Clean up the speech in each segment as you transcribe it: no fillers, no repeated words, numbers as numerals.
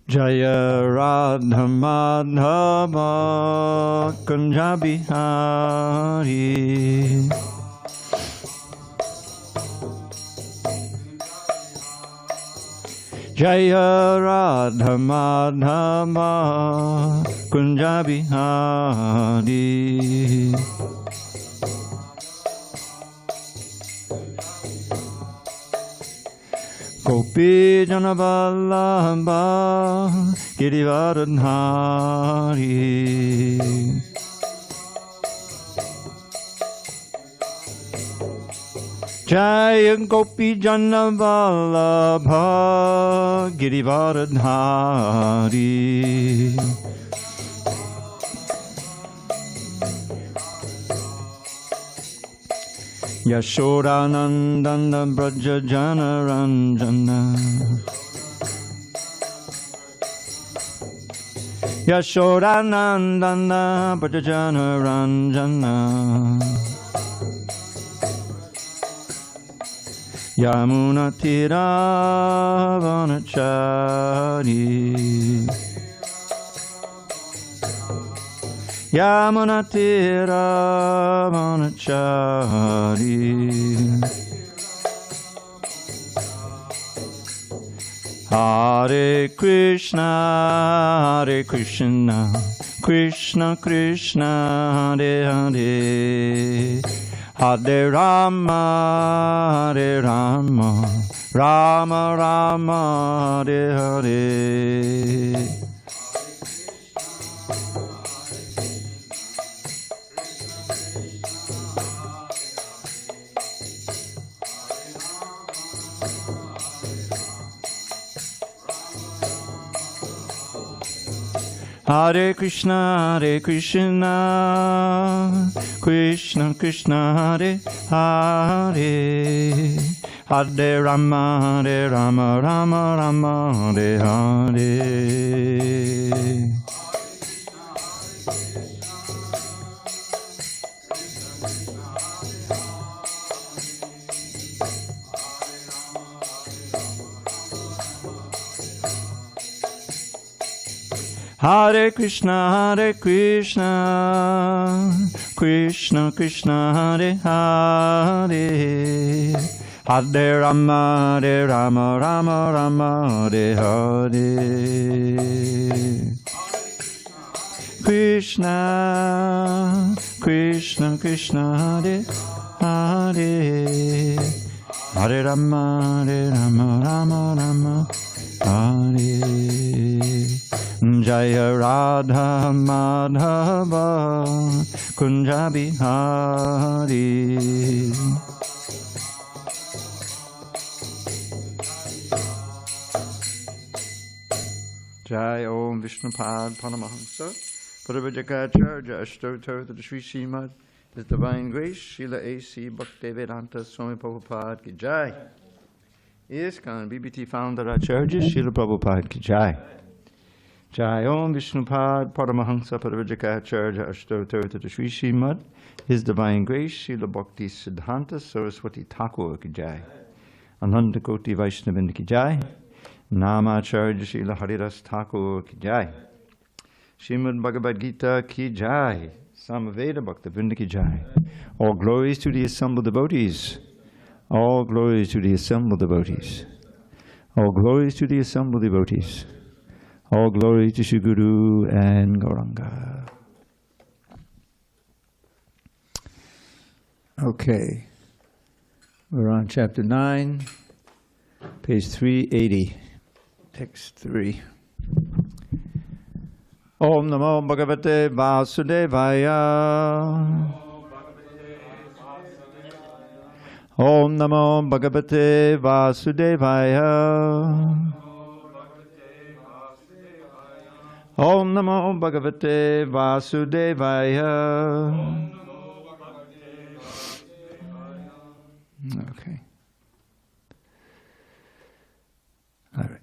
Jaya Radha Madhava Kunja Bihari. Jaya Radha Madhava Kunja Bihari. Gopi Jana Vallabha Girivaradhari. Jaya Gopi Jana Vallabha Girivaradhari. Yashodanandana Braja Jana Ranjana. Yashodanandana Braja Jana Ranjana. Yamuna Tira Vanachari. Yamuna Tira Vanachari. Hare Krishna, Hare Krishna, Krishna Krishna, Hare Hare, Hare Rama, Hare Rama, Rama Rama, Hare Hare. Hare Krishna, Hare Krishna, Krishna Krishna, Hare Hare, Hare Rama, Hare Rama, Rama Rama, Hare Hare. Hare Krishna, Hare Krishna, Krishna Krishna, Hare Hare, Hare Rama, Hare Rama, Rama Rama, Hare Hare. Krishna, Krishna Krishna, Hare Hare, Hare Rama, Hare Rama, Rama Rama, Hare. Jaya Radha Madhava Kunja Bihari. Jai Om Vishnupad Paramahamsa Paravajakacharya Ashtotar to the Sri Srimad, His Divine Grace, Srila A.C. Bhaktivedanta Swami Prabhupada Ki Jai. ISKCON BBT Founder Acharya Srila Prabhupada Ki Jai. Jai Om Vishnupad Paramahamsa Paravajakacharya Ashtotar to the Sri Srimad, His Divine Grace, Srila Bhakti Siddhanta Saraswati Thakur Ki Jai. Ananda Koti Vaishnavinda Ki Jai. Namacharya Srila Haridas Thakur Ki Jai. Srimad Bhagavad Gita Ki Jai. Samaveda Bhaktivinoda Ki Jai. All glories to the assembled devotees. All glories to the assembled devotees. All glories to the assembled devotees. All glory to Shri Guru and Gauranga. Okay, we're on chapter 9, page 380, text 3. Om Namo Bhagavate Vasudevaya. Om Namo Bhagavate Vasudevaya. Om Namo Bhagavate Vasudevaya. Okay. All right.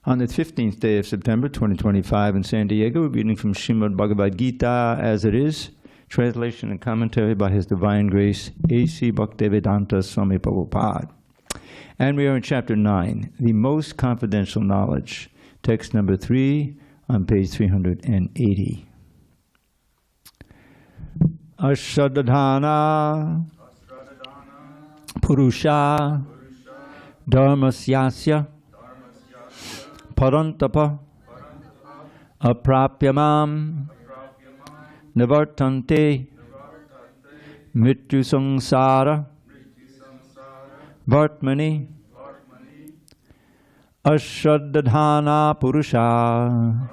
On the 15th day of September 2025 in San Diego, we're reading from Srimad Bhagavad Gita as it is, translation and commentary by His Divine Grace, A.C. Bhaktivedanta Swami Prabhupada. And we are in chapter 9, the most confidential knowledge, text number 3 on page 380. Ashadadhana Purusha Dharmasyasya Parantapa Aprapyamam Nivartante Mrityu Sangsara Vartmani Ashadadhana Purusha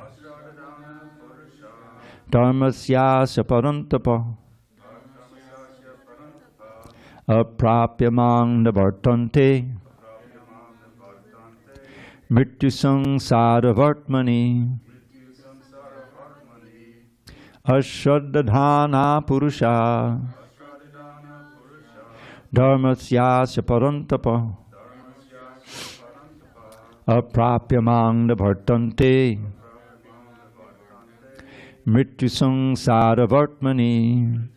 Dharmasyasya Parantapa Aprapyamang Nivartante Mrityu Sangsara Vartmani Ashadadhana Purusha Dharmasyasya Parantapa Aprapyamang Nivartante Mrityu Sangsara Vartmani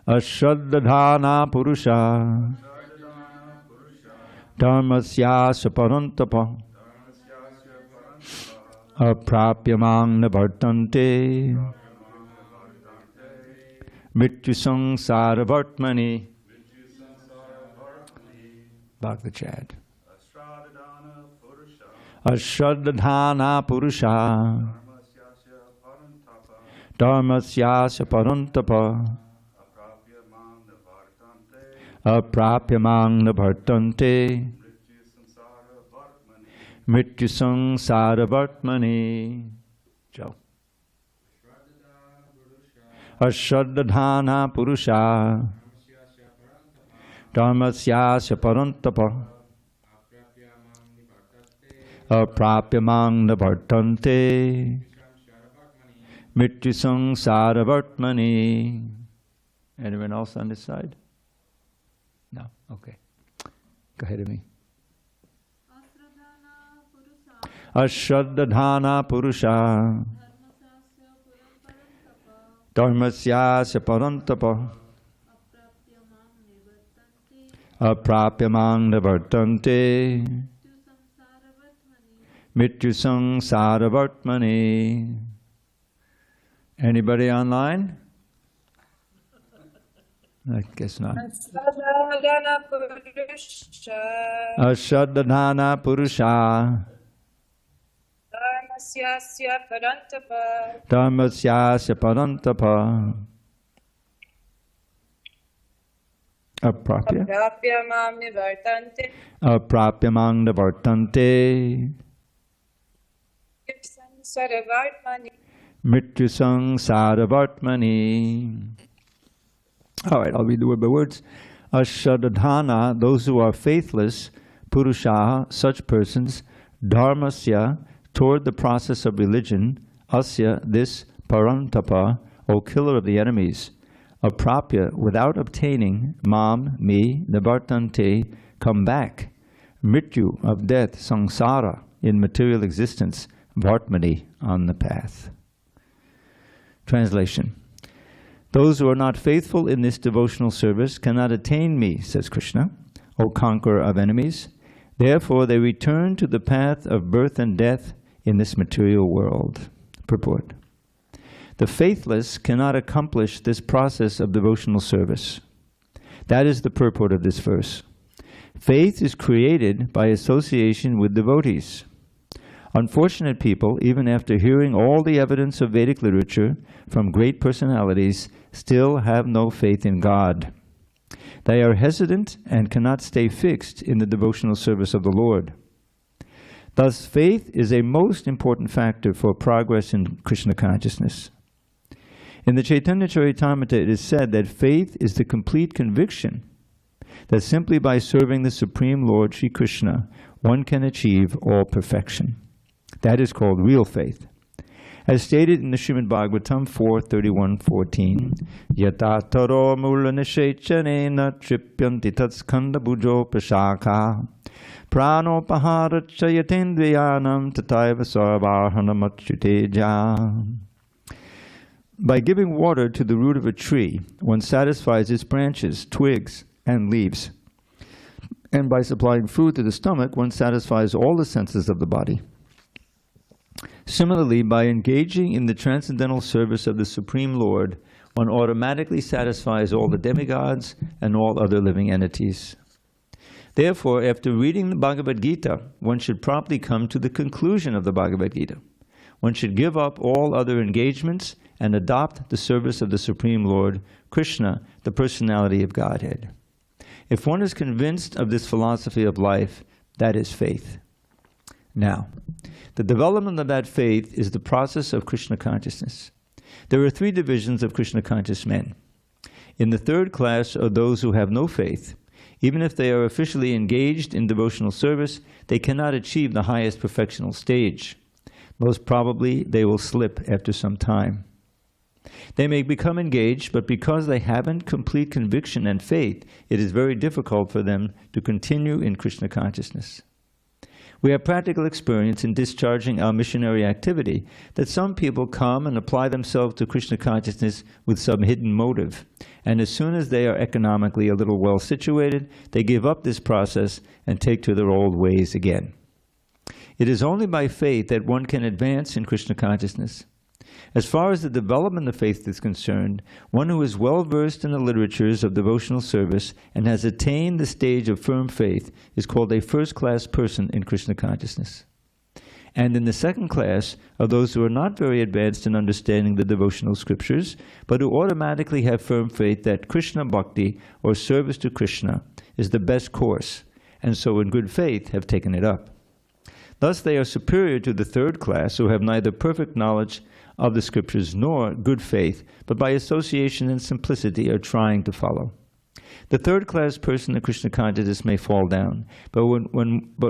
Ashadadhana Purusha Dharmasyasya Parantapa Aprapyamang Nivartante Mrityu Sangsara Vartmani. Bhagavad Gita. Ashadadhana Purusha Dharmasyasya Parantapa Aprapyamang Nivartante Mrityu Sangsara Vartmani. Joe. Ashadadhana Purusha Dharmasyasya Parantapa Aprapyamang Nivartante Mrityu Sangsara Vartmani. Anyone else on this side? No? Okay. Go ahead of me. Ashadadhana Purusha Dharmasyasya Parantapa Aprapyamang Nivartante Mrityu Sangsara Vartmani. Anybody online? I guess not. Ashadadhana Purusha Dharmasyasya Parantapa Dharmasyasya Parantapa Aprapyamam Nivartante Aprapyamang Nivartante Mrityu Sangsara Vartmani. All right, I'll read the word by words. Ashadadhana, those who are faithless, Purusha, such persons, Dharmasya, toward the process of religion, Asya, this, Parantapa, O killer of the enemies, Aprapya, without obtaining, Mam, me, Nivartante, come back, Mrityu, of death, Sangsara, in material existence, Vartmani, on the path. Translation. Those who are not faithful in this devotional service cannot attain me, says Krishna, O conqueror of enemies. Therefore they return to the path of birth and death in this material world. Purport. The faithless cannot accomplish this process of devotional service. That is the purport of this verse. Faith is created by association with devotees. Unfortunate people, even after hearing all the evidence of Vedic literature from great personalities, still have no faith in God. They are hesitant and cannot stay fixed in the devotional service of the Lord. Thus, faith is a most important factor for progress in Krishna consciousness. In the Chaitanya Charitamrita, it is said that faith is the complete conviction that simply by serving the Supreme Lord Sri Krishna, one can achieve all perfection. That is called real faith. As stated in the Srimad Bhagavatam 4:31-14, Yata taro mula nishechanena tripyanti tatskanda bujo prashaka prano paharachayatendriyanam tataiva sarvarhanamachyuteja. By giving water to the root of a tree, one satisfies its branches, twigs, and leaves. And by supplying food to the stomach, one satisfies all the senses of the body. Similarly, by engaging in the transcendental service of the Supreme Lord, one automatically satisfies all the demigods and all other living entities. Therefore, after reading the Bhagavad Gita, one should promptly come to the conclusion of the Bhagavad Gita. One should give up all other engagements and adopt the service of the Supreme Lord, Krishna, the Personality of Godhead. If one is convinced of this philosophy of life, that is faith. Now, the development of that faith is the process of Krishna consciousness. There are three divisions of Krishna conscious men. In the third class are those who have no faith. Even if they are officially engaged in devotional service, they cannot achieve the highest perfectional stage. Most probably, they will slip after some time. They may become engaged, but because they haven't complete conviction and faith, it is very difficult for them to continue in Krishna consciousness. We have practical experience in discharging our missionary activity that some people come and apply themselves to Krishna consciousness with some hidden motive, and as soon as they are economically a little well situated, they give up this process and take to their old ways again. It is only by faith that one can advance in Krishna consciousness. As far as the development of faith is concerned, one who is well versed in the literatures of devotional service and has attained the stage of firm faith is called a first-class person in Krishna consciousness. And in the second class are those who are not very advanced in understanding the devotional scriptures, but who automatically have firm faith that Krishna Bhakti, or service to Krishna, is the best course, and so in good faith have taken it up. Thus they are superior to the third class, who have neither perfect knowledge of the scriptures nor good faith, but by association and simplicity are trying to follow. The third class person in Krishna consciousness may fall down, but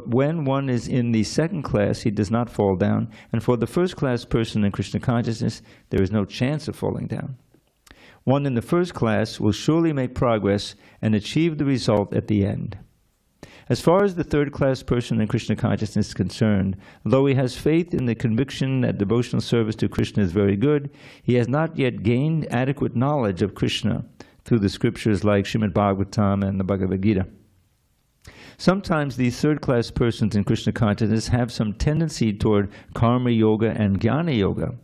when one is in the second class, he does not fall down, and for the first class person in Krishna consciousness, there is no chance of falling down. One in the first class will surely make progress and achieve the result at the end. As far as the third-class person in Krishna consciousness is concerned, though he has faith in the conviction that devotional service to Krishna is very good, he has not yet gained adequate knowledge of Krishna through the scriptures like Srimad Bhagavatam and the Bhagavad Gita. Sometimes these third-class persons in Krishna consciousness have some tendency toward karma yoga and jnana yoga,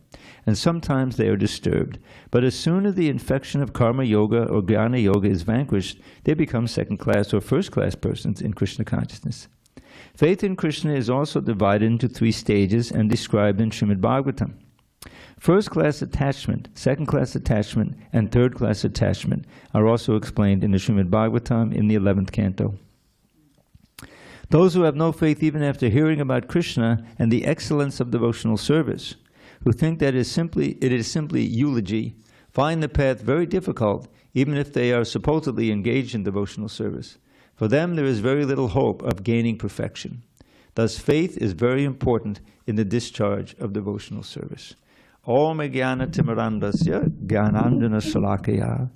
and sometimes they are disturbed. But as soon as the infection of karma yoga or jnana yoga is vanquished, they become second-class or first-class persons in Krishna consciousness. Faith in Krishna is also divided into three stages and described in Srimad Bhagavatam. First-class attachment, second-class attachment, and third-class attachment are also explained in the Srimad Bhagavatam in the 11th canto. Those who have no faith even after hearing about Krishna and the excellence of devotional service, who think that it is simply eulogy, find the path very difficult, even if they are supposedly engaged in devotional service. For them, there is very little hope of gaining perfection. Thus, faith is very important in the discharge of devotional service. Om jnana timirandasya jnanandjana salakaya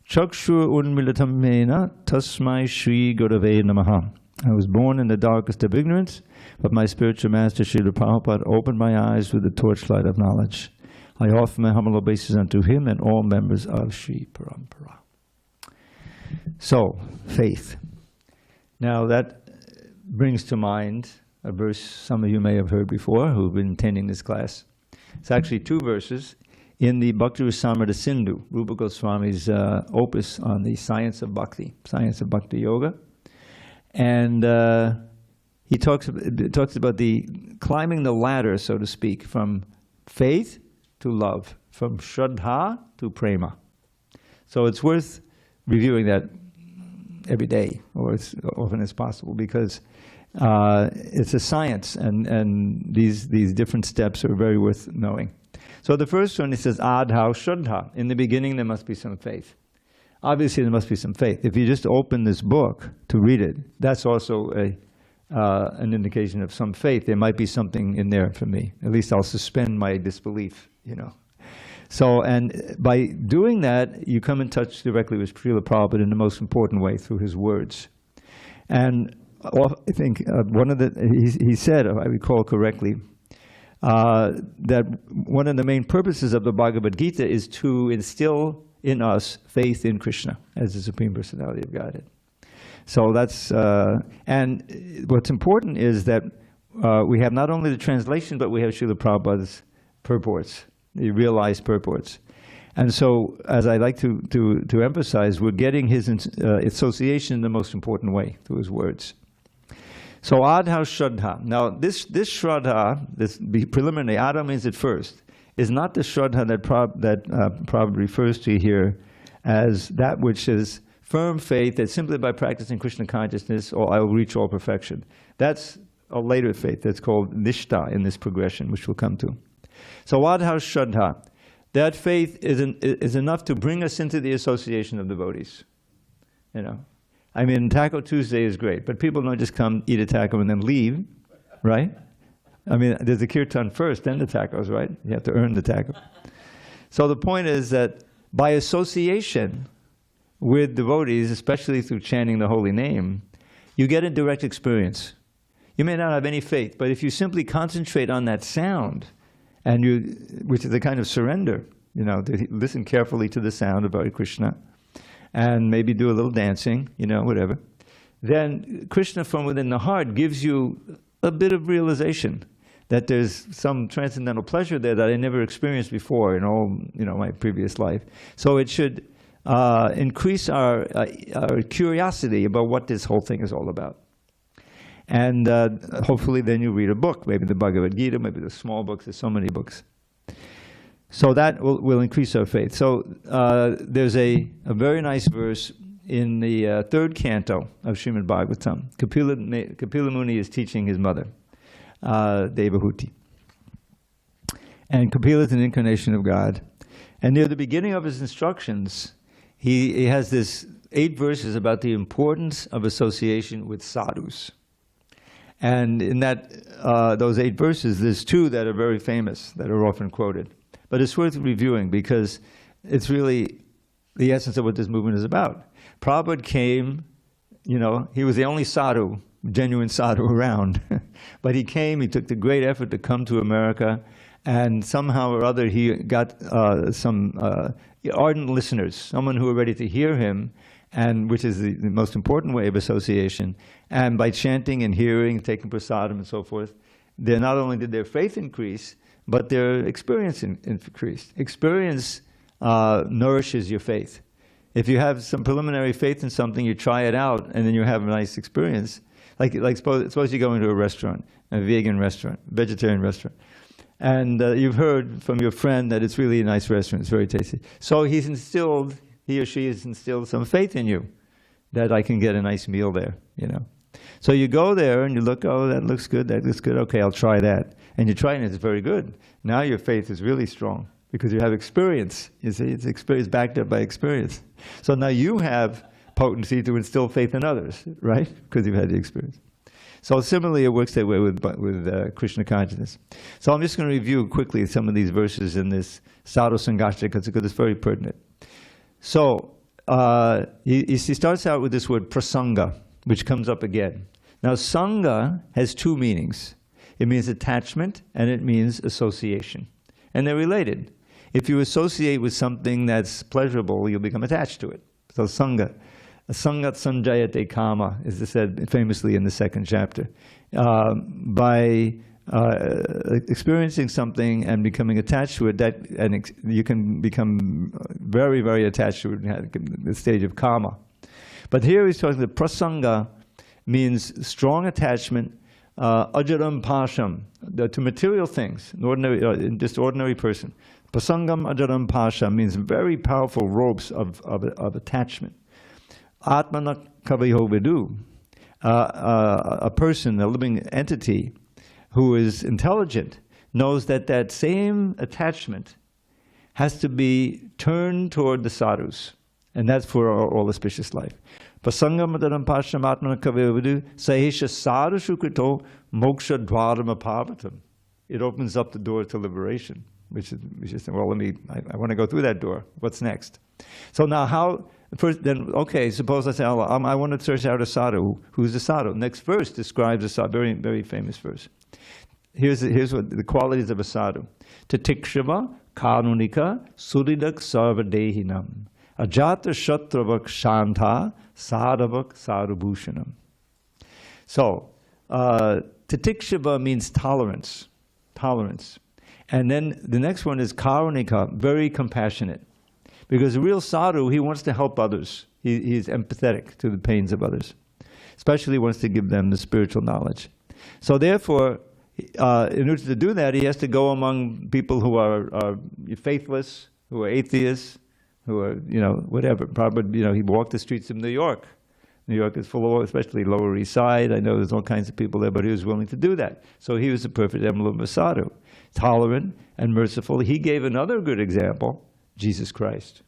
chakshur unmilitam mena tasmai shri gurave namaha. I was born in the darkest of ignorance, but my spiritual master, Srila Prabhupada, opened my eyes with the torchlight of knowledge. I offer my humble obeisance unto him and all members of Sri Parampara. So, faith. Now that brings to mind a verse some of you may have heard before who've been attending this class. It's actually two verses in the Bhakti Rasamrita Sindhu, Rupa Goswami's opus on the science of Bhakti Yoga. And he talks about the climbing the ladder, so to speak, from faith to love, from Shraddha to Prema. So it's worth reviewing that every day, or as often as possible, because it's a science, and these different steps are very worth knowing. So the first one, it says, Adhau Shraddha. In the beginning, there must be some faith. Obviously, there must be some faith. If you just open this book to read it, that's also an indication of some faith. There might be something in there for me. At least I'll suspend my disbelief, you know. So, and by doing that, you come in touch directly with Srila Prabhupada in the most important way, through his words. And I think he said, if I recall correctly, that one of the main purposes of the Bhagavad Gita is to instill in us faith in Krishna as the Supreme Personality of Godhead. So that's, and what's important is that we have not only the translation, but we have Srila Prabhupada's purports, the realized purports. And so, as I like to emphasize, we're getting his association in the most important way, through his words. So, Adha Shraddha. Now, this Shraddha, this preliminary, Adha means at first, is not the Shraddha that Prabhupada refers to here as that which is firm faith that simply by practicing Krishna consciousness, or I will reach all perfection. That's a later faith that's called Nishta in this progression, which we'll come to. So, Adha Shraddha. That faith is enough to bring us into the association of devotees. You know, I mean, Taco Tuesday is great, but people don't just come, eat a taco, and then leave, right? I mean, there's the kirtan first, then the tacos, right? You have to earn the taco. So the point is that by association with devotees, especially through chanting the holy name, you get a direct experience. You may not have any faith, but if you simply concentrate on that sound, and which is a kind of surrender, you know, to listen carefully to the sound of Hare Krishna, and maybe do a little dancing, you know, whatever. Then Krishna from within the heart gives you a bit of realization that there's some transcendental pleasure there that I never experienced before in all, you know, my previous life. So it should increase our curiosity about what this whole thing is all about. And hopefully then you read a book, maybe the Bhagavad Gita, maybe the small books, there's so many books. So that will increase our faith. So there's a very nice verse in the third canto of Srimad Bhagavatam. Kapila Muni is teaching his mother, Devahuti. And Kapila is an incarnation of God. And near the beginning of his instructions, he has this 8 verses about the importance of association with sadhus. And in that, those 8 verses, there's 2 that are very famous, that are often quoted. But it's worth reviewing because it's really the essence of what this movement is about. Prabhupada came, you know, he was the only sadhu, genuine sadhu around. But he came, he took the great effort to come to America, and somehow or other he got some ardent listeners, someone who were ready to hear him, and which is the most important way of association. And by chanting and hearing, taking prasadam and so forth, they not only did their faith increase, but their experience increased. Experience nourishes your faith. If you have some preliminary faith in something, you try it out, and then you have a nice experience. Like suppose you go into a restaurant, a vegan restaurant, vegetarian restaurant, and you've heard from your friend that it's really a nice restaurant, it's very tasty. So he or she has instilled some faith in you that I can get a nice meal there, you know. So you go there and you look, oh, that looks good, okay, I'll try that. And you try it and it's very good. Now your faith is really strong because you have experience. You see, it's experience backed up by experience. So now you have potency to instill faith in others, right? Because you've had the experience. So similarly, it works that way with Krishna consciousness. So I'm just going to review quickly some of these verses in this Sadhu Sangashta because it's very pertinent. So he starts out with this word prasanga, which comes up again. Now, sangha has 2 meanings. It means attachment and it means association. And they're related. If you associate with something that's pleasurable, you'll become attached to it. So sangha. Sangat sanjayate kama is said famously in the 2nd chapter. By experiencing something and becoming attached to it, you can become very, very attached to it in the stage of kama. But here he's talking, the prasanga means strong attachment, ajaram pasham, to material things, just ordinary person. Prasangam ajaram pasham means very powerful ropes of attachment. Atmana kaviho vidu, a person, a living entity who is intelligent, knows that that same attachment has to be turned toward the sadhus. And that's for our all-auspicious life. Pasangam adaram pasham atmana kaviho vidu, sahesha sadhu shukrito moksha dvaram apavatam. It opens up the door to liberation, which is well, I want to go through that door. What's next? So now suppose I say, I want to search out a sadhu. Who's a sadhu? Next verse describes a sadhu, very, very famous verse. Here's what the qualities of a sadhu. Tatikshava, kanunika, suridak sarvadehinam, ajata shatravak shanta, sadhavak sarubhushanam. So, titikshava means tolerance. Tolerance. And then the next one is karunika, very compassionate. Because a real sadhu, he wants to help others. He's empathetic to the pains of others. Especially wants to give them the spiritual knowledge. So therefore, in order to do that, he has to go among people who are faithless, who are atheists, who are, whatever. Probably, he walked the streets of New York. New York is full of, especially Lower East Side. I know there's all kinds of people there, but he was willing to do that. So he was a perfect emblem of a sadhu. Tolerant and merciful. He gave another good example, Jesus Christ.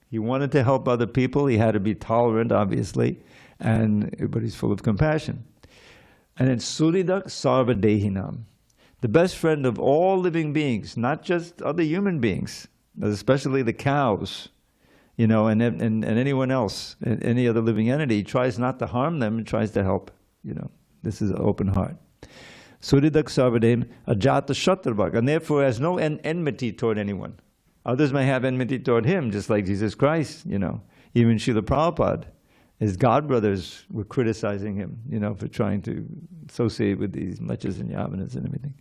He wanted to help other people. He had to be tolerant, obviously, but he's full of compassion. And then Suridak Sarvadehinam, the best friend of all living beings, not just other human beings, especially the cows, and anyone else, any other living entity. He tries not to harm them and tries to help. This is an open heart. Suridak Sarvadehim Ajata Shatrabhak, and therefore has no enmity toward anyone. Others may have enmity toward him, just like Jesus Christ, Even Srila Prabhupada, his godbrothers were criticizing him, for trying to associate with these mechas and yavanas and everything.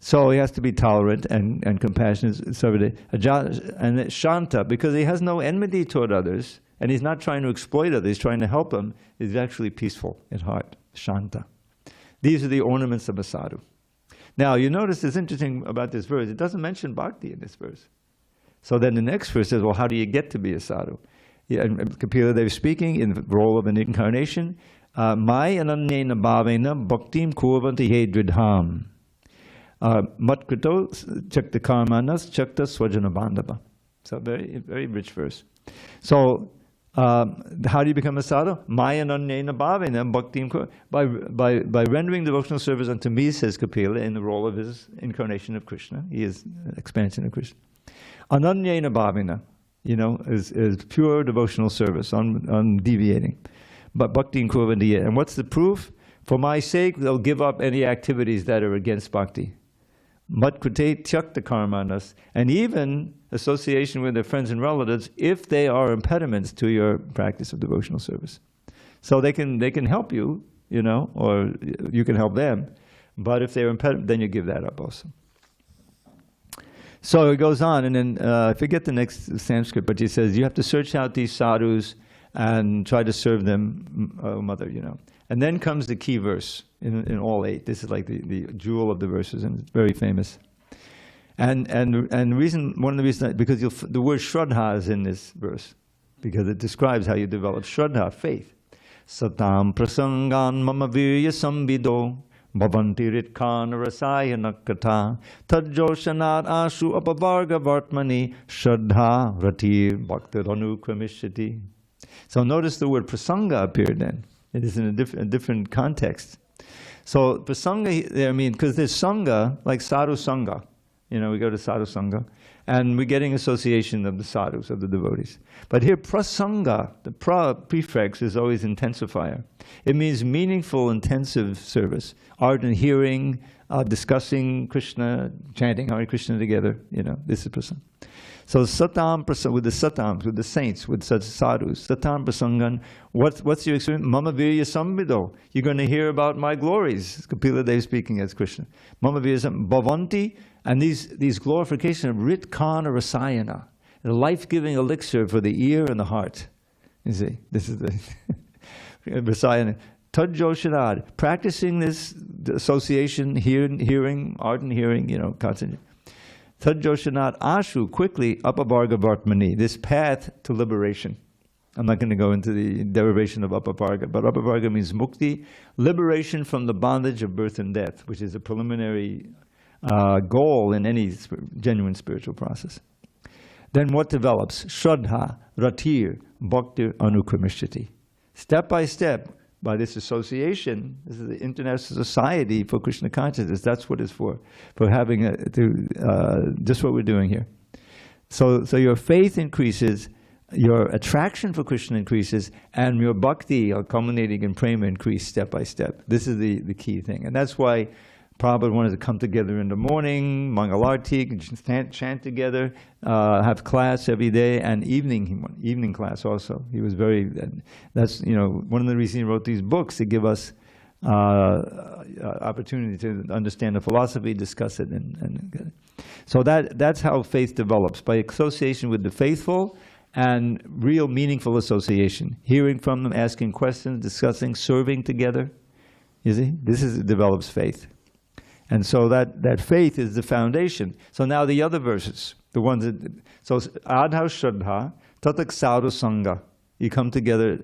So he has to be tolerant and compassionate, and shanta, because he has no enmity toward others, and he's not trying to exploit others, he's trying to help them. He's actually peaceful at heart, shanta. These are the ornaments of a sadhu. Now, you notice it's interesting about this verse, it doesn't mention bhakti in this verse. So then the next verse says, well, how do you get to be a sadhu? And Kapila Dev speaking in the role of an incarnation, Mai ananyena bhavena bhaktim kurvanti he dridham. Matkrito chakta karmanas chakta swajana bandhava. So very, very rich verse. So, how do you become a sadhu? Mai ananyena bhavena bhaktim kurvanti. By rendering devotional service unto me, says Kapila, in the role of his incarnation of Krishna. He is an expansion of Krishna. Ananyena bhavena, is pure devotional service, undeviating. But bhakti kurvanti. And what's the proof? For my sake, they'll give up any activities that are against bhakti. Matkrite tyakta karmanas, and even association with their friends and relatives, if they are impediments to your practice of devotional service. So they can help you, or you can help them. But if they're impediments, then you give that up also. So it goes on, and then I forget the next Sanskrit, but he says you have to search out these sadhus and try to serve them, mother, And then comes the key verse in all 8. This is like the jewel of the verses, and it's very famous. And the reason, one of the reasons, because the word shraddha is in this verse, because it describes how you develop shraddha, faith. Satam prasangan mama virya sambido bhavanti ritkana rasayana katha tadjoshanat ashu apavarga vartmani shraddha ratir bhaktir anukramishati. So notice the word prasanga appeared then. It is in a different context. So prasanga there, because there's sangha, like sadhu sangha. We go to sadhu sangha, and we're getting association of the sadhus, of the devotees. But here prasanga, the prefix is always intensifier. It means meaningful, intensive service. Art and hearing, discussing Krishna, chanting Hare Krishna together. This is prasanga. So satam prasanga, with the satams, with the saints, with such sadhus, satam prasangan, what's your experience? Mama virya samvido. You're going to hear about my glories. Kapila Dev speaking as Krishna. Mama virya samvido. Bhavanti, and these glorification of ritkana rasayana, the life-giving elixir for the ear and the heart. You see, this is the rasayana. Tadjoshanad, practicing this association, hearing, ardent hearing, constantly. Tadjoshanat ashu, quickly, apavarga vartmani, this path to liberation. I'm not going to go into the derivation of apavarga, but apavarga means mukti, liberation from the bondage of birth and death, which is a preliminary goal in any genuine spiritual process. Then what develops? Shraddha, ratir, bhaktir anukramishati. Step by step, by this association, this is the International Society for Krishna Consciousness. That's what it's for having just what we're doing here. So your faith increases, your attraction for Krishna increases, and your bhakti, culminating in prema, increase step by step. This is the key thing. And that's why Prabhupada wanted to come together in the morning, Mangalarti, chant together, have class every day, and evening class also. He was very, that's, one of the reasons he wrote these books, to give us opportunity to understand the philosophy, discuss it, and so that's how faith develops, by association with the faithful and real meaningful association, hearing from them, asking questions, discussing, serving together. You see, develops faith. And so that faith is the foundation. So now the other verses, the ones that, so Adha Shraddha, Tatak Sadhu Sangha. You come together,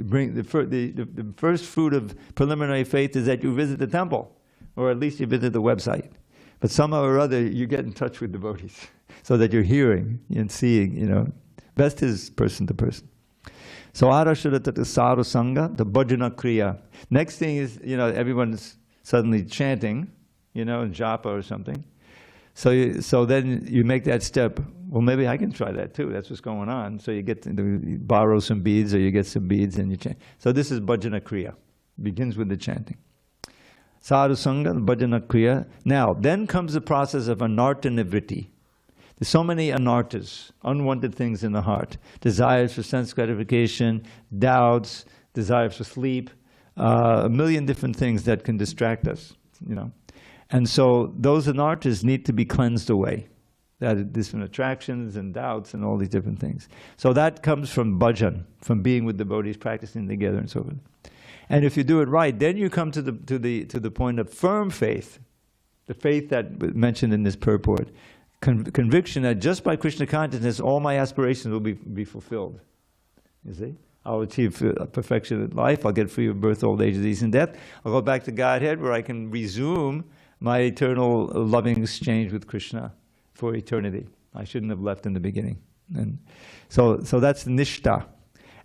bring the first fruit of preliminary faith is that you visit the temple, or at least you visit the website. But somehow or other, you get in touch with devotees, so that you're hearing and seeing, Best is person to person. So Adha Shraddha Tatak Sadhu Sangha, the Bhajana Kriya. Next thing is, everyone's suddenly chanting, japa or something. So then you make that step. Well, maybe I can try that too. That's what's going on. So you borrow some beads, or you get some beads and you chant. So this is Bhajana Kriya. Begins with the chanting. Sadhu Sangha, Bhajana Kriya. Now, then comes the process of anartha nivritti. There's so many anarthas, unwanted things in the heart. Desires for sense gratification, doubts, desires for sleep, a million different things that can distract us, And so those anarthas need to be cleansed away. That are different attractions and doubts and all these different things. So that comes from bhajan, from being with devotees, practicing together and so forth. And if you do it right, then you come to the point of firm faith, the faith that was mentioned in this purport. Conviction that just by Krishna consciousness, all my aspirations will be fulfilled. You see? I'll achieve perfection in life, I'll get free of birth, old age, disease, and death. I'll go back to Godhead, where I can resume my eternal loving exchange with Krishna for eternity. I shouldn't have left in the beginning. And so that's nishta.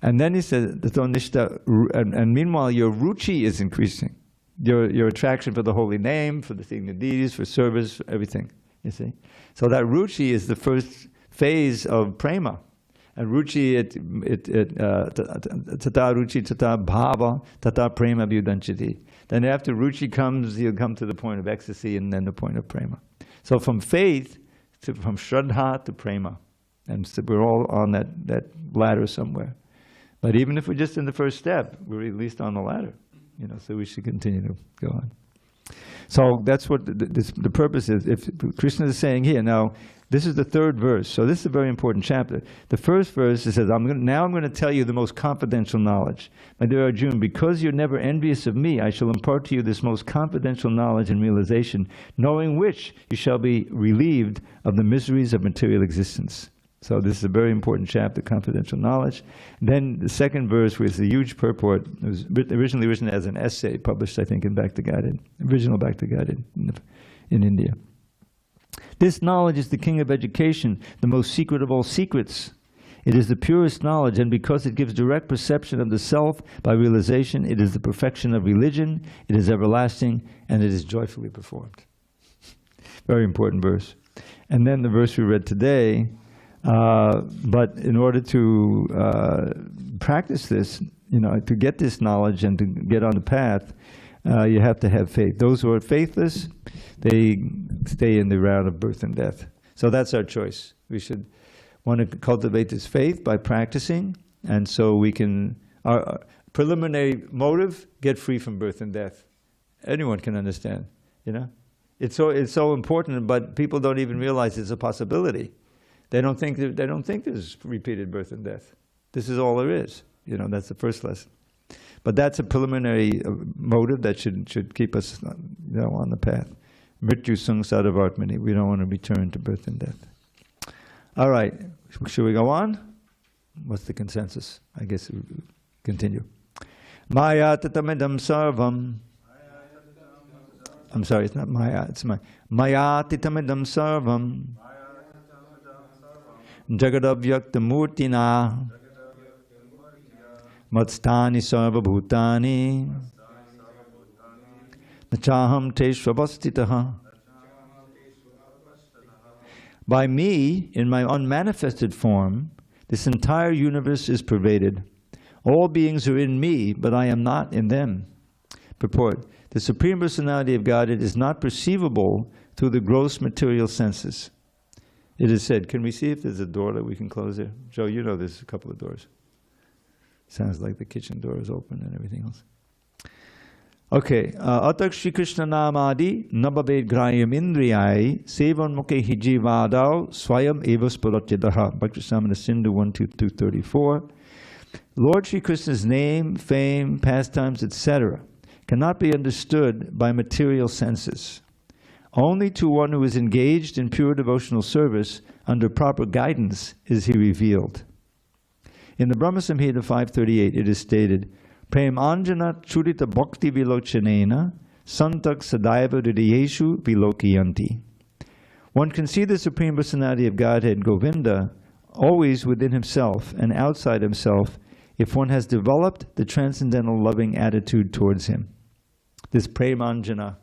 And then he said, nishta, and meanwhile your ruchi is increasing. Your attraction for the holy name, for the seeing the deities, for service, for everything. You see? So that ruchi is the first phase of prema. And ruchi, tata ruchi, tata bhava, tata prema vyudanchati. Then after ruchi comes, you'll come to the point of ecstasy, and then the point of prema. So from faith, from shraddha to prema. And so we're all on that ladder somewhere. But even if we're just in the first step, we're at least on the ladder. So we should continue to go on. So that's what the purpose is. If Krishna is saying here, now, this is the third verse, so this is a very important chapter. The first verse, it says, now I'm going to tell you the most confidential knowledge. My dear Arjuna, because you're never envious of me, I shall impart to you this most confidential knowledge and realization, knowing which you shall be relieved of the miseries of material existence. So this is a very important chapter, confidential knowledge. Then the second verse, which is a huge purport, it was originally written as an essay, published, I think, in Bhakti Godhead, original Bhakti Godhead in India. This knowledge is the king of education, the most secret of all secrets. It is the purest knowledge, and because it gives direct perception of the self by realization, it is the perfection of religion, it is everlasting, and it is joyfully performed. Very important verse. And then the verse we read today, but in order to practice this, to get this knowledge and to get on the path, you have to have faith. Those who are faithless, they stay in the round of birth and death. So that's our choice. We should want to cultivate this faith by practicing, and so we can, our preliminary motive, get free from birth and death. Anyone can understand, It's so important, but people don't even realize it's a possibility. They don't think there's repeated birth and death. This is all there is. That's the first lesson. But that's a preliminary motive that should keep us, on the path. Mrityu samsara vartmani. We don't want to return to birth and death. All right. Should we go on? What's the consensus? I guess we'll continue. Maya tatamidam sarvam. I'm sorry, it's not Maya. It's Maya tatamidam sarvam. Jagadavyakta murtina. Matstani sarva bhutani. Nachaham teshvavastitaha. By me, in my unmanifested form, this entire universe is pervaded. All beings are in me, but I am not in them. Purport. The Supreme Personality of Godhead is not perceivable through the gross material senses. It is said, can we see if there's a door that we can close there? Joe, you know there's a couple of doors. Sounds like the kitchen door is open and everything else. Okay. Atak Shri Krishna Namadi Nababed Grayam Indriyai Sevan Mukhe Hiji Vadao Swayam Evas Paratjadaha. Bhakti-samana Sindhu 1-2-34. Lord Shri Krishna's name, fame, pastimes, etc. cannot be understood by material senses. Only to one who is engaged in pure devotional service under proper guidance is he revealed. In the Brahma Samhita 538 it is stated, Prem Anjana Churita Bhakti Vilochanena Santak Sadaiva Hridayeshu Vilokiyanti. One can see the Supreme Personality of Godhead, Govinda, always within himself and outside himself if one has developed the transcendental loving attitude towards him. This Premanjana,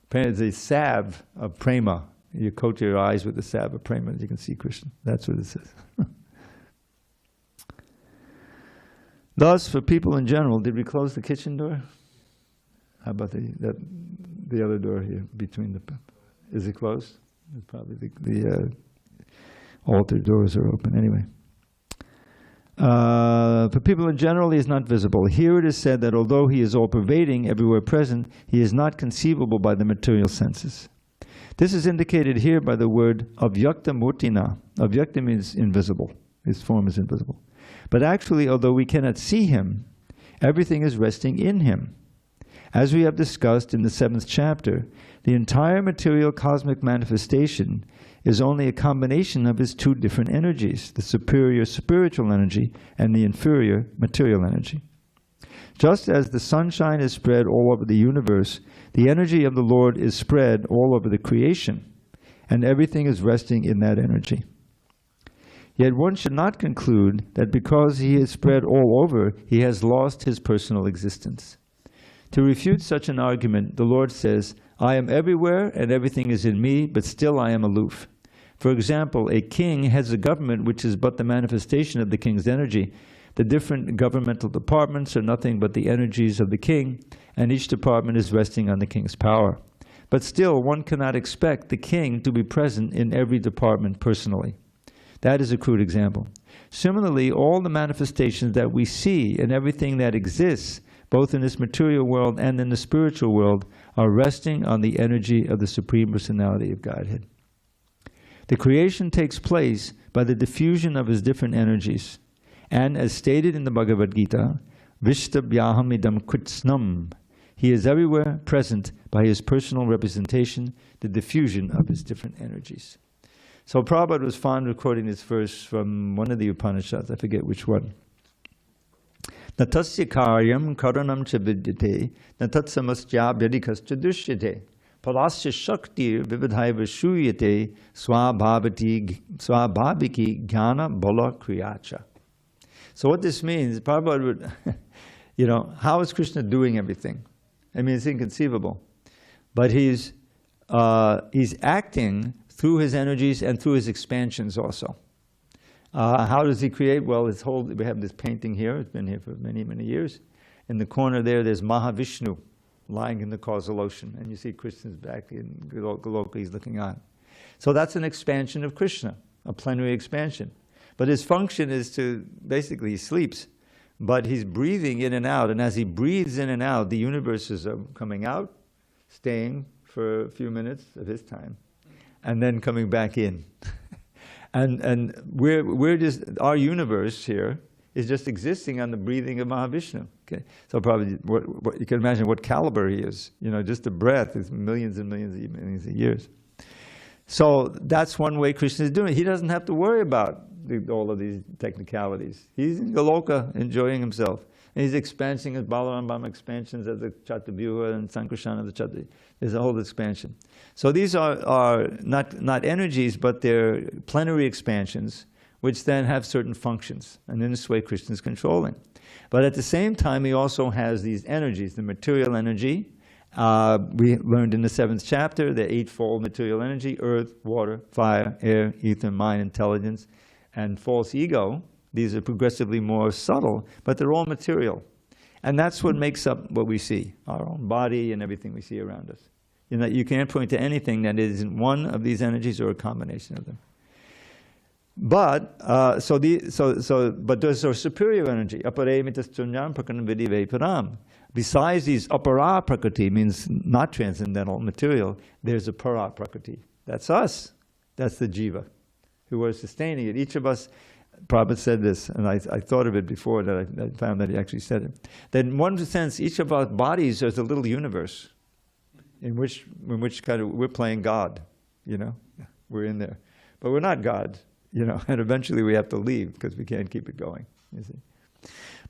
the salve of prema. You coat your eyes with the salve of prema, you can see Krishna. That's what it says. Thus, for people in general, did we close the kitchen door? How about the other door here between the? Is it closed? It's probably the altar doors are open anyway. For people in general, he is not visible. Here it is said that although he is all-pervading, everywhere present, he is not conceivable by the material senses. This is indicated here by the word avyakta murtina. Avyakta means invisible. His form is invisible. But actually, although we cannot see him, everything is resting in him. As we have discussed in the 7th chapter, the entire material cosmic manifestation is only a combination of his two different energies, the superior spiritual energy and the inferior material energy. Just as the sunshine is spread all over the universe, the energy of the Lord is spread all over the creation, and everything is resting in that energy. Yet one should not conclude that because he is spread all over, he has lost his personal existence. To refute such an argument, the Lord says, I am everywhere and everything is in me, but still I am aloof. For example, a king heads a government which is but the manifestation of the king's energy. The different governmental departments are nothing but the energies of the king, and each department is resting on the king's power. But still, one cannot expect the king to be present in every department personally. That is a crude example. Similarly, all the manifestations that we see and everything that exists, both in this material world and in the spiritual world, are resting on the energy of the Supreme Personality of Godhead. The creation takes place by the diffusion of his different energies. And as stated in the Bhagavad Gita, Vishtabhyaham idam kritsnam, he is everywhere present by his personal representation, the diffusion of his different energies. So Prabhupada was fond of quoting this verse from one of the Upanishads, I forget which one. Natasya karyam karanam cha vidyate, natatsamasya vyadikascha dushyate, palasya shaktir vividhaiva shuyate, swabhaviki jnana bala kriyacha. So what this means, Prabhupada would, how is Krishna doing everything? I mean, it's inconceivable. But he's acting through his energies and through his expansions also. How does he create? Well, we have this painting here. It's been here for many, many years. In the corner there's Mahavishnu lying in the causal ocean. And you see Krishna's back in Goloka, he's looking on. So that's an expansion of Krishna, a plenary expansion. But his function is to, basically he sleeps, but he's breathing in and out. And as he breathes in and out, the universes are coming out, staying for a few minutes of his time, and then coming back in. and we're just, our universe here is just existing on the breathing of Mahavishnu. Okay? So probably, you can imagine what caliber he is. Just the breath is millions and millions of years. So that's one way Krishna is doing it. He doesn't have to worry about all of these technicalities. He's in Goloka enjoying himself. And he's expanding his Balarambam expansions as the Chaturvyuha and Sankarsana of the Chaturvyuha. There's a whole expansion. So these are not energies, but they're plenary expansions, which then have certain functions. And in this way, Krishna is controlling. But at the same time, he also has these energies, the material energy. We learned in the 7th chapter, the 8-fold material energy: earth, water, fire, air, ether, mind, intelligence, and false ego. These are progressively more subtle, but they're all material. And that's what makes up what we see, our own body and everything we see around us. You know, you can't point to anything that isn't one of these energies or a combination of them. But but there's a superior energy. Besides these apara prakriti, means not transcendental material, there's a para prakriti. That's us. That's the jiva, who are sustaining it. Each of us, Prabhupada said this, and I thought of it before that I found that he actually said it. That in one sense, each of our bodies is a little universe in which kind of we're playing God, you know, we're in there, but we're not God, you know, and eventually we have to leave because we can't keep it going. You see,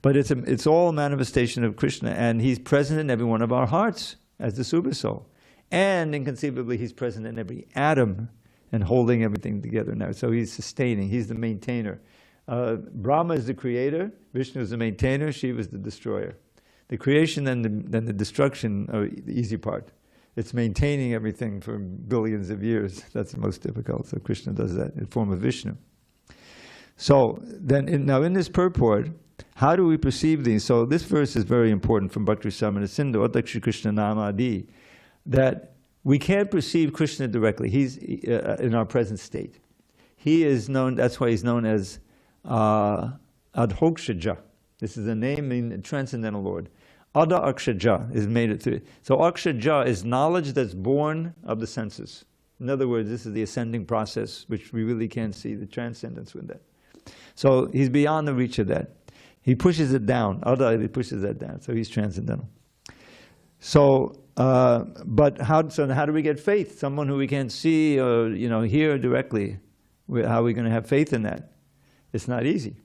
but it's all a manifestation of Krishna, and He's present in every one of our hearts as the Super Soul, and inconceivably He's present in every atom and holding everything together now. So He's sustaining. He's the maintainer. Brahma is the creator. Vishnu is the maintainer. Shiva is the destroyer. The creation and the destruction are the easy part. It's maintaining everything for billions of years. That's the most difficult. So Krishna does that in the form of Vishnu. So then, now in this purport, how do we perceive these? So this verse is very important from Bhakti Samana Sindhu, Adakshi Krishna Namadi, that we can't perceive Krishna directly. He's in our present state. He is known, that's why he's known as Adhokshaja. This is a name meaning Transcendental Lord. Ada Akshaja is made it through. So Akshaja is knowledge that's born of the senses. In other words, this is the ascending process, which we really can't see, the transcendence with that. So he's beyond the reach of that. He pushes it down. Ada, he pushes that down. So he's transcendental. So, but how do we get faith? Someone who we can't see or hear directly. How are we going to have faith in that? It's not easy.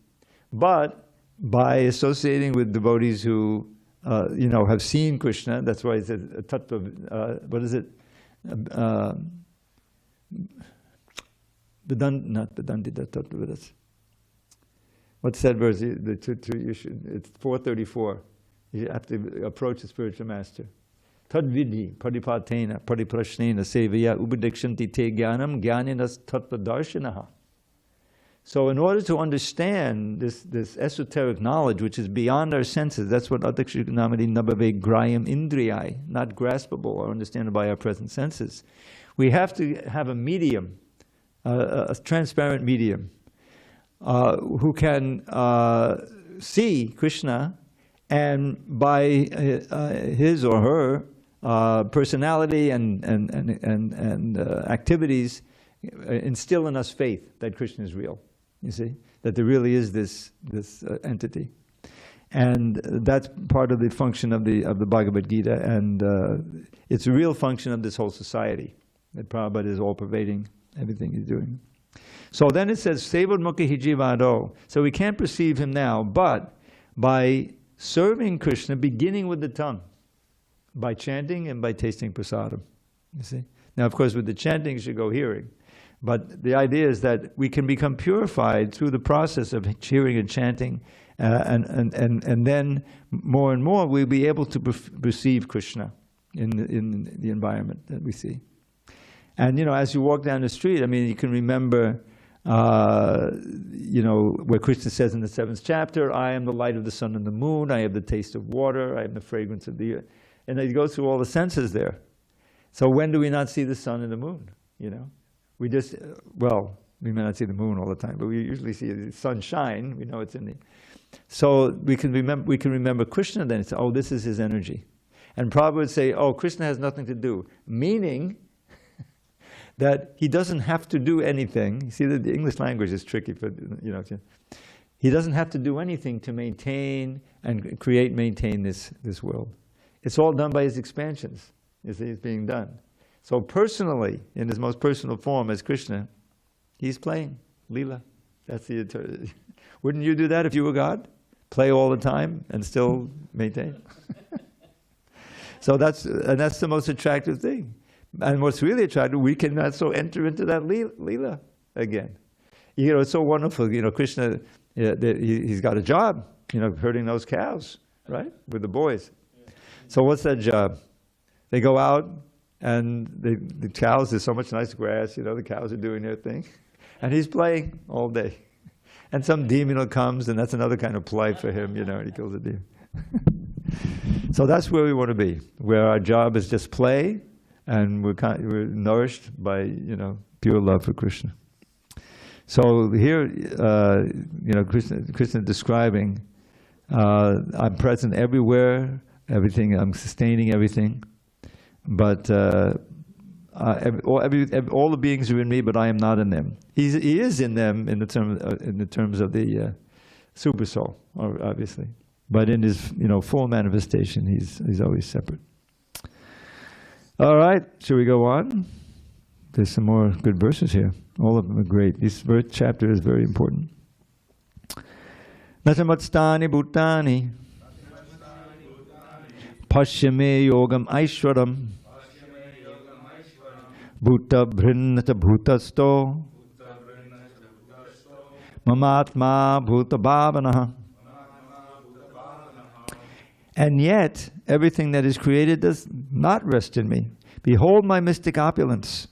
But by associating with devotees who have seen Krishna, that's why it's a tattva, what is it? Not Vedantita tattva. What's that verse? It's 434. You have to approach the spiritual master. Tadvidhi padipatena padiprashnena sevaya ubidikshanti te jnanam jnaninas tattva darshanaha. So in order to understand this esoteric knowledge, which is beyond our senses, that's what Adakshiknamadi Nabhave Grayam Indriyai, not graspable or understandable by our present senses. We have to have a medium, a transparent medium, who can see Krishna, and by his or her personality and activities, instill in us faith that Krishna is real. You see, that there really is this entity, and that's part of the function of the Bhagavad Gita, and it's a real function of this whole society. That Prabhupada is all pervading everything he's doing. So then it says, Sevod Mukhi Hijivado. So we can't perceive him now, but by serving Krishna, beginning with the tongue, by chanting and by tasting prasadam. You see? Now, of course, with the chanting, you should go hearing. But the idea is that we can become purified through the process of hearing and chanting, and then more and more we'll be able to perceive Krishna in the environment that we see. And as you walk down the street, I mean, you can remember, where Krishna says in the 7th chapter, I am the light of the sun and the moon, I have the taste of water, I am the fragrance of the earth. And they go through all the senses there. So when do we not see the sun and the moon? We just, we may not see the moon all the time, but we usually see the sun shine. We know it's in the. So we can remember Krishna then. It's, this is his energy. And Prabhupada would say, Krishna has nothing to do. Meaning that he doesn't have to do anything. You see, the English language is tricky, but he doesn't have to do anything to maintain and maintain this world. It's all done by his expansions. You see, it's being done. So personally, in his most personal form as Krishna, he's playing Leela. That's the eternity. Wouldn't you do that if you were God? Play all the time and still maintain? So that's the most attractive thing. And what's really attractive, we can also enter into that Leela again. It's so wonderful. Krishna, he's got a job, herding those cows, right, with the boys. So what's that job? They go out, and the cows, there's so much nice grass, the cows are doing their thing. And he's playing all day. And some demon comes, and that's another kind of play for him, and he kills a demon. So that's where we want to be, where our job is just play, and we're nourished by, pure love for Krishna. So here, Krishna describing, I'm present everywhere, everything, I'm sustaining everything, but all the beings are in me, but I am not in them. He is in them in the terms of the super soul, obviously, but in his full manifestation, he's always separate. All right, should we go on? There's some more good verses here. All of them are great. This chapter is very important. Nasamatstani bhutani pashyame yogam aishwaram bhuta bhrinnata bhutasto mamatma bhuta bhavanaha. And yet, everything that is created does not rest in me. Behold my mystic opulence.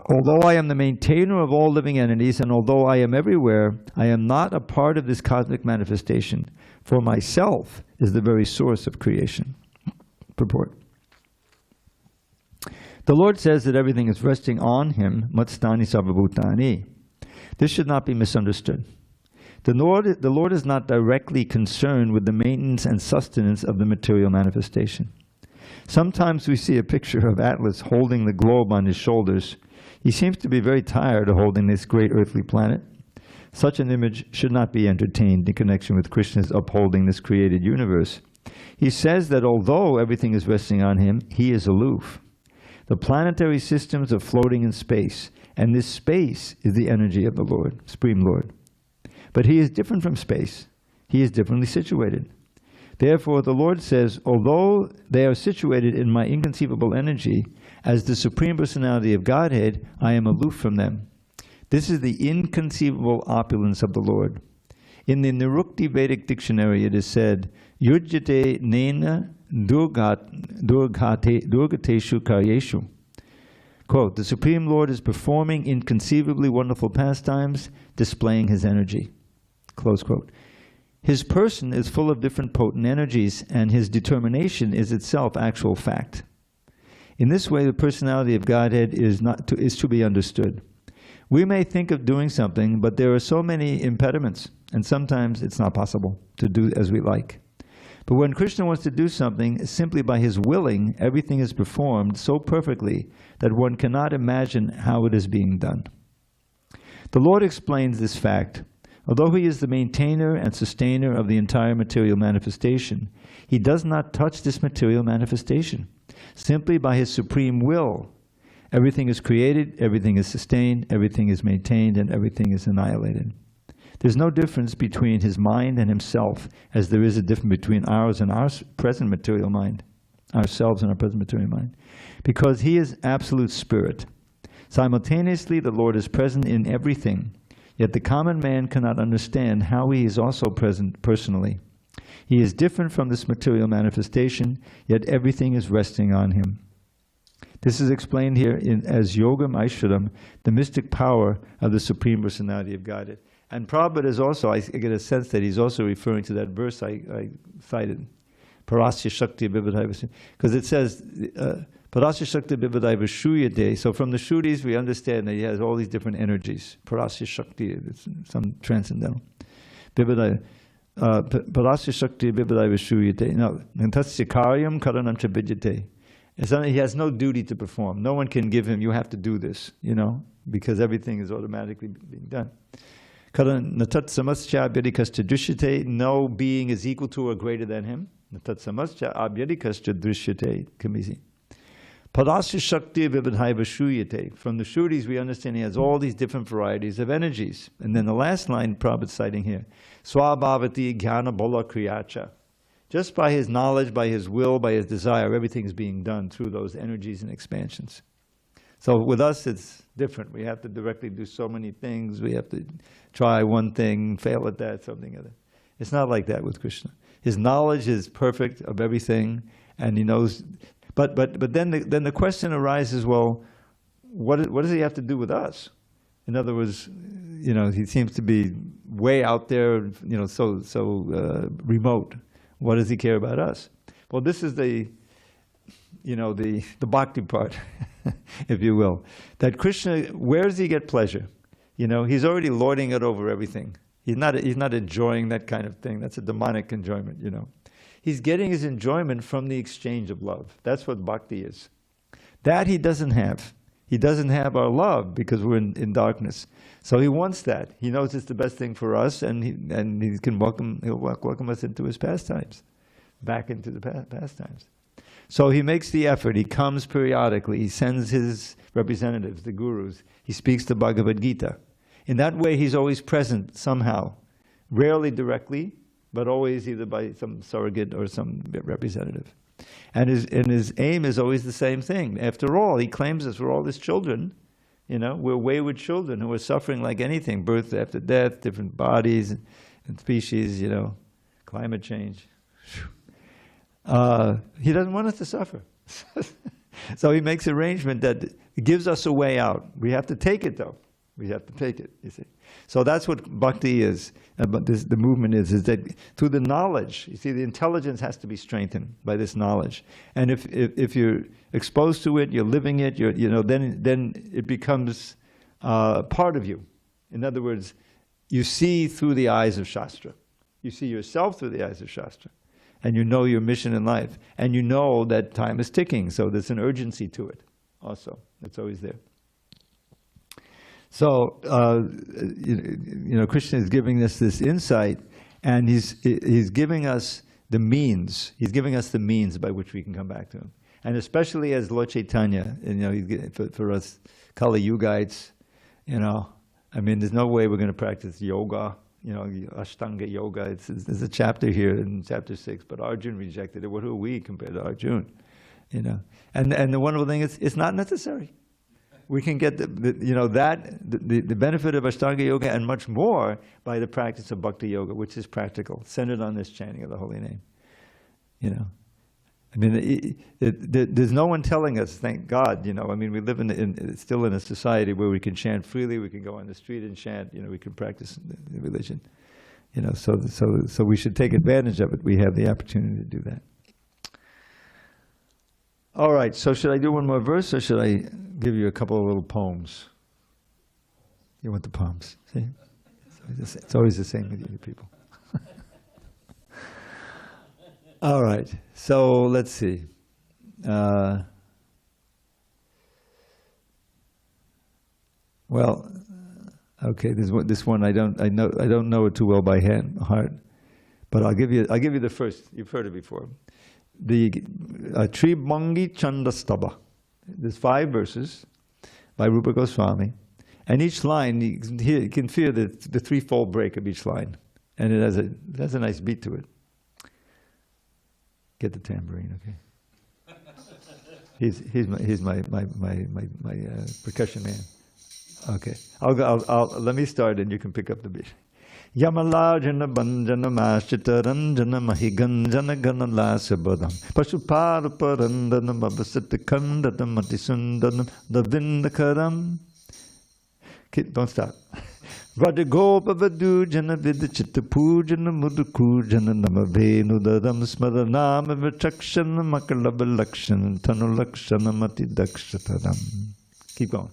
Although I am the maintainer of all living entities, and although I am everywhere, I am not a part of this cosmic manifestation. For myself is the very source of creation. Purport. The Lord says that everything is resting on Him, matstani sarvabhutani. This should not be misunderstood. The Lord is not directly concerned with the maintenance and sustenance of the material manifestation. Sometimes we see a picture of Atlas holding the globe on his shoulders. He seems to be very tired of holding this great earthly planet. Such an image should not be entertained in connection with Krishna's upholding this created universe. He says that although everything is resting on him, he is aloof. The planetary systems are floating in space, and this space is the energy of the Lord, Supreme Lord. But he is different from space. He is differently situated. Therefore, the Lord says, although they are situated in my inconceivable energy, as the Supreme Personality of Godhead, I am aloof from them. This is the inconceivable opulence of the Lord. In the Nirukti Vedic dictionary, it is said, Yujjate nena durgateshu karyeshu. Quote, the Supreme Lord is performing inconceivably wonderful pastimes, displaying his energy. Close quote. His person is full of different potent energies, and his determination is itself actual fact. In this way, the personality of Godhead is to be understood. We may think of doing something, but there are so many impediments, and sometimes it's not possible to do as we like. But when Krishna wants to do something, simply by his willing, everything is performed so perfectly that one cannot imagine how it is being done. The Lord explains this fact. Although he is the maintainer and sustainer of the entire material manifestation, he does not touch this material manifestation. Simply by his supreme will, everything is created, everything is sustained, everything is maintained, and everything is annihilated. There's no difference between his mind and himself, as there is a difference between ours and our present material mind, ourselves and our present material mind, because he is absolute spirit. Simultaneously, the Lord is present in everything, yet the common man cannot understand how he is also present personally. He is different from this material manifestation, yet everything is resting on him. This is explained here as Yogam Aishwaram, the mystic power of the Supreme Personality of Godhead. And Prabhupada is also, I get a sense that he's also referring to that verse I cited, Parasya Shakti Vivadaiva, because it says, Parasya Shakti Vivadaiva Shuyate. So from the Shrutis we understand that he has all these different energies. Parasya Shakti, it's some transcendental. Vivadaiva. Parasya Shakti Vivadaiva Shuyate. No, Nantasya Karyam Karanam Cha Vidyate. He has no duty to perform. No one can give him, you have to do this, because everything is automatically being done. Natat samascha abhyadikascha drishyate. No being is equal to or greater than him. Natat samascha abhyadikascha drishyate. Kamisi. Parasya Shakti Vivadaiva Shuyate. From the Shrutis we understand he has all these different varieties of energies. And then the last line Prabhupada citing here, Swabhavati Jnana Bola Kriyacha. Just by his knowledge, by his will, by his desire, everything is being done through those energies and expansions. So with us it's different. We have to directly do so many things. We have to try one thing, fail at that, something other. It's not like that with Krishna. His knowledge is perfect of everything, and he knows. But then the question arises: well, what does he have to do with us? In other words, he seems to be way out there, so remote. What does he care about us? Well, this is the bhakti part, if you will. That Krishna, where does he get pleasure? He's already lording it over everything. He's not enjoying that kind of thing. That's a demonic enjoyment, He's getting his enjoyment from the exchange of love. That's what bhakti is. That he doesn't have. He doesn't have our love because we're in darkness. So he wants that. He knows it's the best thing for us, and he can he'll welcome us into his pastimes, back into the pastimes. So he makes the effort. He comes periodically. He sends his representatives, the gurus. He speaks the Bhagavad Gita. In that way, he's always present somehow, rarely directly, but always either by some surrogate or some representative. And his aim is always the same thing. After all, he claims us, we're all his children. We're wayward children who are suffering like anything, birth after death, different bodies and species, climate change. He doesn't want us to suffer. So he makes arrangement that gives us a way out. We have to take it, though. We have to take it, you see. So that's what bhakti is, but the movement is that through the knowledge, you see, the intelligence has to be strengthened by this knowledge. And if you're exposed to it, you're living it, then it becomes part of you. In other words, you see through the eyes of Shastra. You see yourself through the eyes of Shastra. And you know your mission in life. And you know that time is ticking, so there's an urgency to it also. It's always there. So, Krishna is giving us this insight, and he's giving us the means. He's giving us the means by which we can come back to him. And especially as Lord Chaitanya, for us Kali Yugites, there's no way we're going to practice yoga, Ashtanga yoga. There's a chapter here in chapter 6, but Arjun rejected it. What are we compared to Arjun? And the wonderful thing is, it's not necessary. We can get the benefit of Ashtanga Yoga and much more by the practice of Bhakti Yoga, which is practical, centered on this chanting of the holy name. There's no one telling us, thank God, we live still in a society where we can chant freely, we can go on the street and chant, we can practice the religion. So we should take advantage of it. We have the opportunity to do that. All right, so should I do one more verse, or should I give you a couple of little poems? You want the poems, see? It's always the same with you people. All right, so let's see. Okay, this one I don't know it too well by heart, but I'll give you the first. You've heard it before. The Tribhangi Chandastava. There's 5 verses by Rupa Goswami, and each line you can feel the threefold break of each line, and it has a nice beat to it. Get the tambourine, okay? He's my percussion man. Okay, I'll let me start, and you can pick up the beat. Yamalajana Banjana Mashitaranjana Mahiganjana Ganala Sabadam Pashupara Parandana Babasita Kandana Matisundanam Davindakaram. Don't stop. Rajagopa Vadujana Vidichita Pujana Mudukujana Namavenu Dadam Smaranama Vichakshana Makalabalakshan Tanulakshana Mati Dakshataram. Keep going.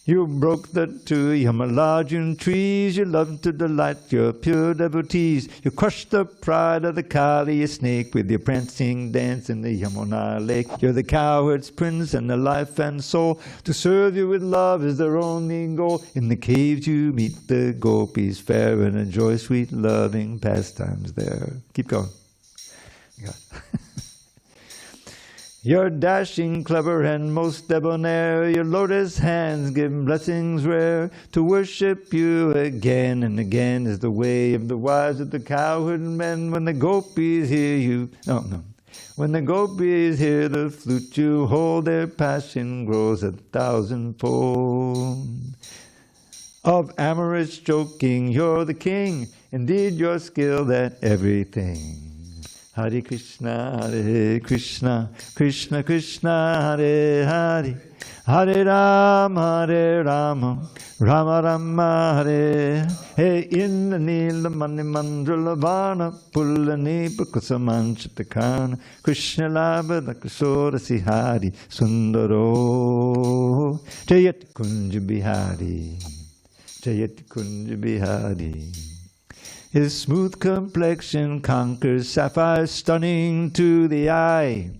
You broke the 2 Yamalajun trees, you loved to delight your pure devotees. You crushed the pride of the Kali snake with your prancing dance in the Yamuna lake. You're the cowherd's prince and the life and soul. To serve you with love is their only goal. In the caves you meet the gopis fair and enjoy sweet loving pastimes there. Keep going. You're dashing, clever, and most debonair. Your lotus hands give blessings rare. To worship you again and again is the way of the wives of the cowherd men. When the gopis hear you... When the gopis hear the flute you hold, their passion grows 1,000-fold. Of amorous joking you're the king. Indeed, you're skilled at everything. Hare Krishna, Krishna Krishna, Hare Hare, Hare Rama, Rama Rama, Hare. Hey, in the Nila Mani Mandala Vana, Pulani Pukusamanchatakana, Krishna Lava, the Kusora Sihari, Sundaro, Jayat Kunja Bihari, Jayat Kunja Bihari. His smooth complexion conquers sapphire stunning to the eye.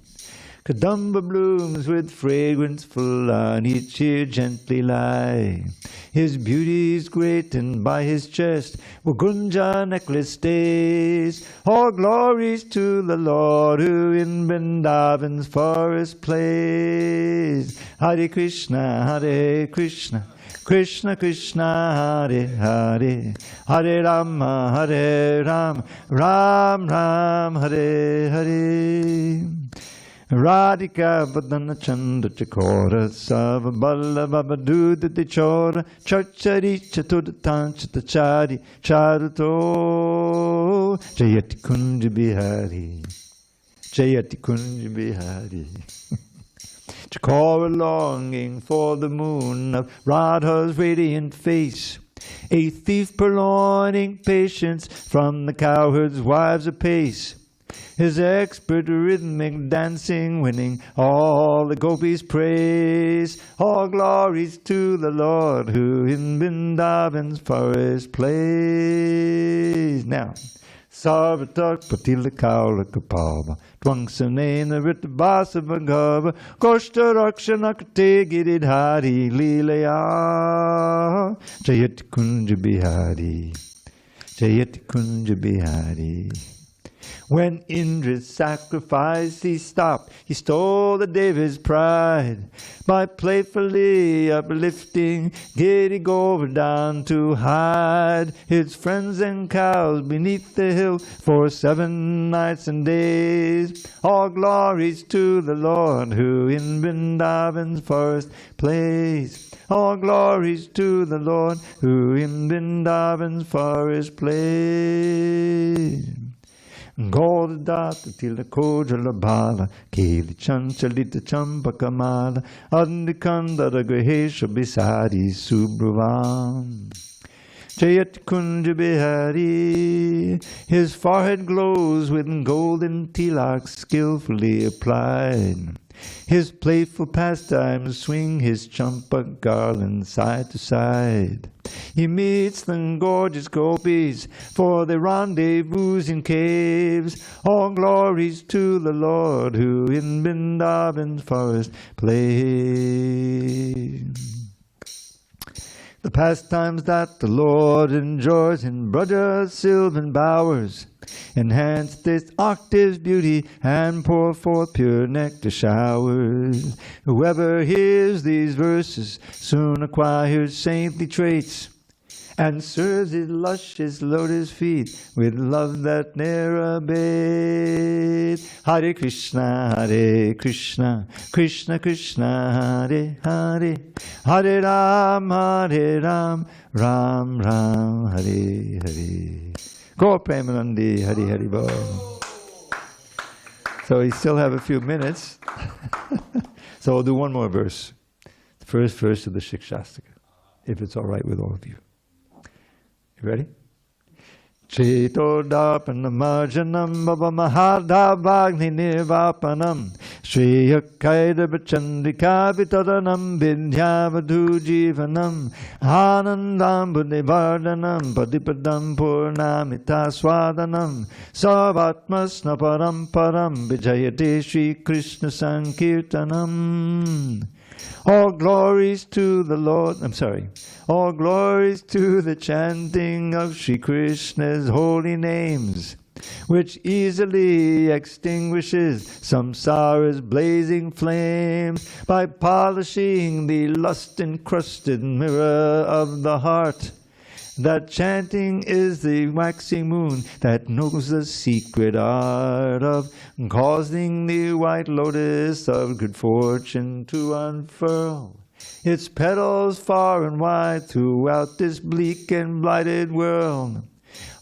Kadamba blooms with fragrance full on each ear gently lie. His beauty is great, and by his chest Gunja necklace stays. All glories to the Lord who in Vrindavan's forest plays. Hare Krishna, Krishna Krishna, Hare Hare, Hare Rama, Ram Ram, Hare Hare. Radhika Vadana Chanda Chakora Sava Balla Baba Duda Chora Chachari Chatudan Chatachari Charuto Jayati Kunja Bihari, Jayati Kunja Bihari. Chakora longing for the moon of Radha's radiant face, a thief purloining patience from the cowherd's wives apace. His expert rhythmic dancing winning all the gopis' praise. All glories to the Lord who in Vrindavan's forest plays. Now, Sarvatak Patila Kaula Kapava, Twangsanena Ritabasa Bhagava, Koshta Rakshanakate Giridhari Leelaya, Jayati Kunja Bihari, Jayati Kunja Bihari. When Indra's sacrifice he stopped, he stole the Deva's pride by playfully uplifting Giri Govardhan to hide his friends and cows beneath the hill for 7 nights and days. All glories to the Lord who in Vrindavan's forest plays. All glories to the Lord who in Vrindavan's forest plays. Gordata Tila Kojala Bala, Kili Chanchalita Champakamala, Andikandara Grahesha Bisari Subhravam. Jayat Kunja Bihari, his forehead glows with golden tilaks skillfully applied. His playful pastimes swing his champak garland side to side. He meets the gorgeous gopis for the rendezvous in caves. All glories to the Lord who in Vrindavan's forest plays. The pastimes that the Lord enjoys in Braja's sylvan bowers enhance this octave's beauty and pour forth pure nectar showers. Whoever hears these verses soon acquires saintly traits and serves his luscious lotus feet with love that ne'er abates. Hare Krishna, Krishna Krishna, Hare Hare, Hare Ram, Ram Ram, Hare Hare. Gaur Premanandi, Hari Hari Bol. So we still have a few minutes. So I'll do one more verse. The first verse of the Shikshastika, if it's all right with all of you. You ready? Chetodapanamarjanam bhavamahardhavagni nirvapanam Shriyakaida bachandrika vitaranam vindhyavadhu jivanam Anandam buddhivardhanam padipadam purnamita swadanam Sarvatmasna paramparam vijayate Shri Krishna Sankirtanam. All glories to the Lord, all glories to the chanting of Shri Krishna's holy names, which easily extinguishes samsara's blazing flames by polishing the lust-encrusted mirror of the heart. That chanting is the waxing moon that knows the secret art of causing the white lotus of good fortune to unfurl its petals far and wide throughout this bleak and blighted world.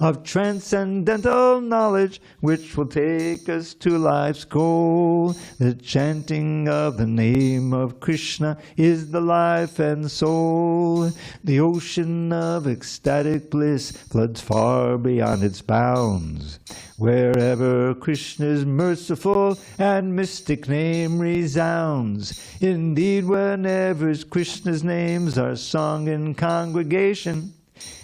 of transcendental knowledge, which will take us to life's goal. The chanting of the name of Krishna is the life and soul. The ocean of ecstatic bliss floods far beyond its bounds. Wherever Krishna's merciful and mystic name resounds. Indeed, whenever Krishna's names are sung in congregation,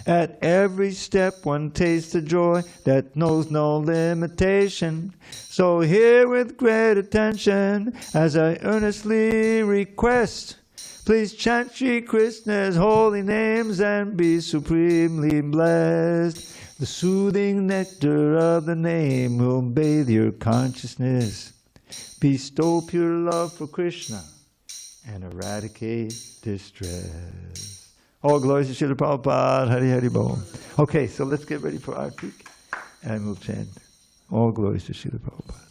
at every step one tastes the joy that knows no limitation. So hear with great attention as I earnestly request, please chant Shri Krishna's holy names and be supremely blessed. The soothing nectar of the name will bathe your consciousness. Bestow pure love for Krishna and eradicate distress. All glories to Srila Prabhupada, Hari Hari Bol. Okay, so let's get ready for our peak and we'll chant. All glories to Srila Prabhupada.